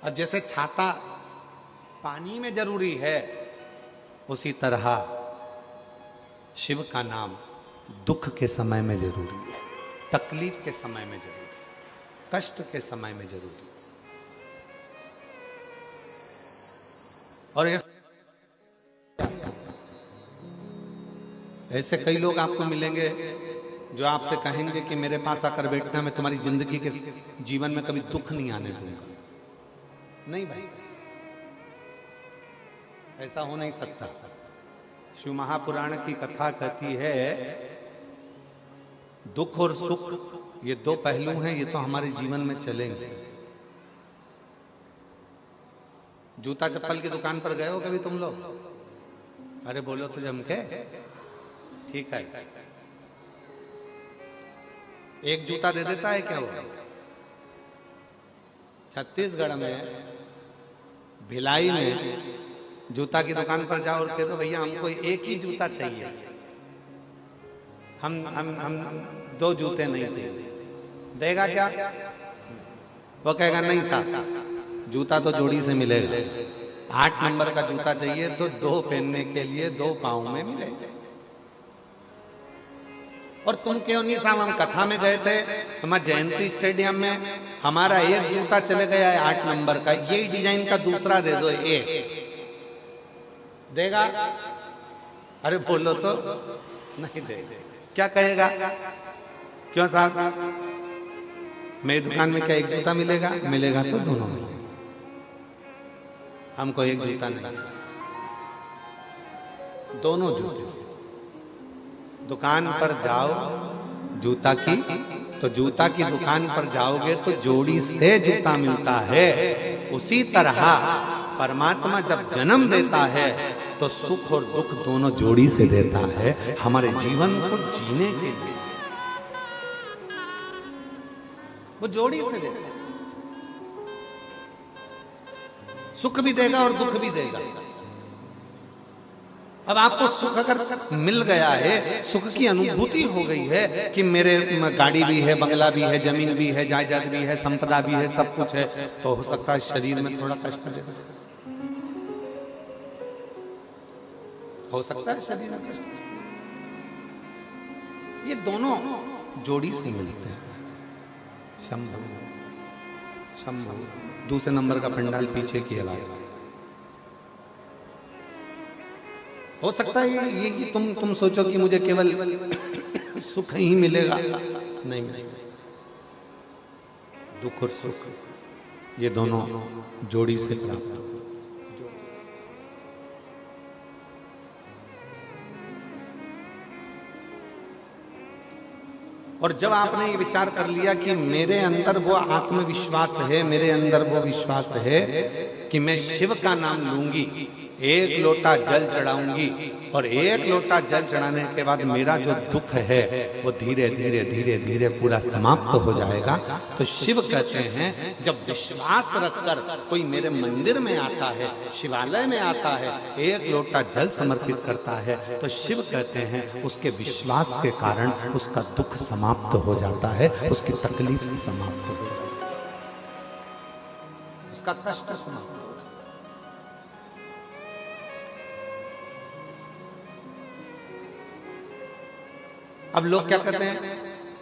और जैसे छाता पानी में जरूरी है, उसी तरह शिव का नाम दुख के समय में जरूरी है, तकलीफ के समय में जरूरी है, कष्ट के समय में जरूरी है। और ऐसे कई लोग आपको मिलेंगे जो आपसे कहेंगे कि मेरे पास आकर बैठना, मैं तुम्हारी जिंदगी के जीवन में कभी दुख नहीं आने दूंगा। नहीं भाई, ऐसा हो नहीं सकता। शिव महापुराण की कथा कहती है दुख और सुख ये दो पहलू हैं, ये तो हमारे जीवन में चलेंगे। जूता चप्पल की दुकान पर गए हो कभी तुम लोग? अरे बोलो तो जम के, ठीक है। एक जूता दे देता है क्या वो? छत्तीसगढ़ में भिलाई में जूता की दुकान पर जाओ और कह दो भैया हमको एक ही जूता चाहिए, हम दो जूते नहीं चाहिए, देगा क्या? वो कहेगा नहीं साहब, जूता तो जोड़ी से मिलेगा। 8 नंबर का जूता चाहिए तो 2 पहनने के लिए 2 पाँव में मिलेगा। और तुम क्यों नहीं साहब, हम कथा में गए थे हमारे जयंती स्टेडियम में, हमारा एक जूता चले गया है 8 नंबर का, यही डिजाइन का दूसरा दे दो, एक देगा? अरे बोलो तो नहीं देगा। क्या कहेगा? क्यों साहब, मेरी दुकान में क्या एक जूता मिलेगा? मिलेगा तो दोनों मिलेगा, हमको एक जूता नहीं, दोनों जूते। दुकान पर जाओ जूता की, तो जूता की दुकान पर जाओगे तो जोड़ी से जूता मिलता है। उसी तरह परमात्मा जब जन्म देता है तो सुख और दुख दोनों जोड़ी से देता है, हमारे जीवन को जीने के लिए वो जोड़ी से देता है। सुख भी देगा और दुख भी देगा। अब आपको सुख अगर मिल गया है, सुख की अनुभूति हो गई है कि मेरे गाड़ी भी है, बंगला भी है, जमीन भी है, जायदाद भी है, संपदा भी है, सब कुछ है, तो हो सकता है शरीर में थोड़ा कष्ट देगा, हो सकता है शरीर में कष्ट। ये दोनों जोड़ी से मिलते हैं। शंभु शंभु, दूसरे नंबर का पंडाल पीछे की आवाज। हो सकता है ये तुम सोचो कि मुझे केवल सुख ही मिलेगा, नहीं मिलेगा। दुख और सुख ये दोनों जोड़ी से प्राप्त हो। और जब आपने ये विचार कर लिया कि मेरे अंदर वो आत्मविश्वास है, मेरे अंदर वो विश्वास है कि मैं शिव का नाम लूंगी, एक लोटा जल चढ़ाऊंगी, और एक लोटा जल चढ़ाने के बाद मेरा जो दुख है वो धीरे धीरे धीरे धीरे पूरा समाप्त हो जाएगा। तो शिव कहते हैं जब विश्वास रखकर कोई मेरे मंदिर में आता है, शिवालय में आता है, एक लोटा जल समर्पित करता है, तो शिव कहते हैं उसके विश्वास के कारण उसका दुख समाप्त हो जाता है, उसकी तकलीफ समाप्त हो जाती है, उसका कष्ट समाप्त हो। अब लोग क्या कहते हैं,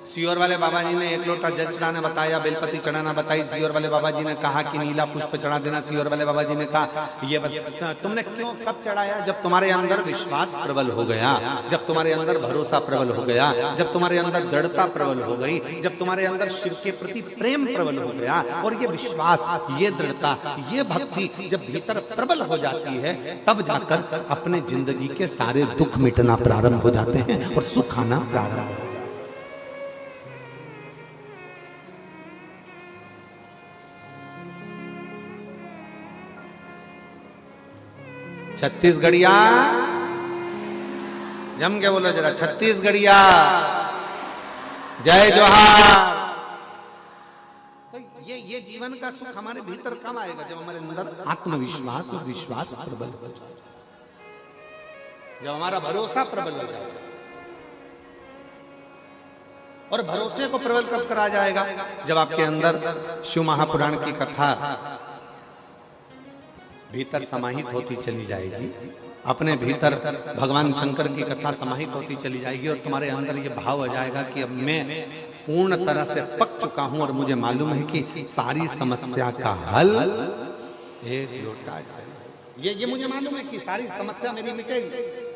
सियोर वाले बाबा जी ने एक लोटा जल चढ़ाना बताया, बेलपति चढ़ाना बताई, सियोर वाले बाबा जी ने कहा कि नीला पुष्प चढ़ा देना, सियोर वाले बाबा जी ने कहा ये तुमने क्यों कब चढ़ाया? जब तुम्हारे अंदर विश्वास प्रबल हो गया, जब तुम्हारे अंदर भरोसा प्रबल हो गया, जब तुम्हारे अंदर दृढ़ता प्रबल हो गई, जब तुम्हारे अंदर शिव के प्रति प्रेम प्रबल हो गया, और ये विश्वास, ये दृढ़ता, ये भक्ति जब भीतर प्रबल हो जाती है, तब जाकर अपने जिंदगी के सारे दुख मिटना प्रारंभ हो जाते हैं और सुख आना प्रारंभ हो जाता है। छत्तीसगढ़िया जम के बोलो जरा, छत्तीसगढ़िया जय जोहार। तो ये जीवन का सुख हमारे भीतर कब आएगा? जब हमारे अंदर आत्मविश्वास और विश्वास प्रबल हो जाए, जब हमारा भरोसा प्रबल हो जाए। और भरोसे को प्रबल कब करा जाएगा? जब आपके अंदर शिव महापुराण की कथा भीतर समाहित होती चली जाएगी, अपने भीतर भगवान शंकर की कथा समाहित होती चली जाएगी और तुम्हारे अंदर ये भाव आ जाएगा कि अब मैं पूर्ण तरह से पक चुका हूं और मुझे मालूम है कि सारी समस्या का हल एक लोटा जल। ये मुझे मालूम है कि सारी समस्या मेरी मिटेगी।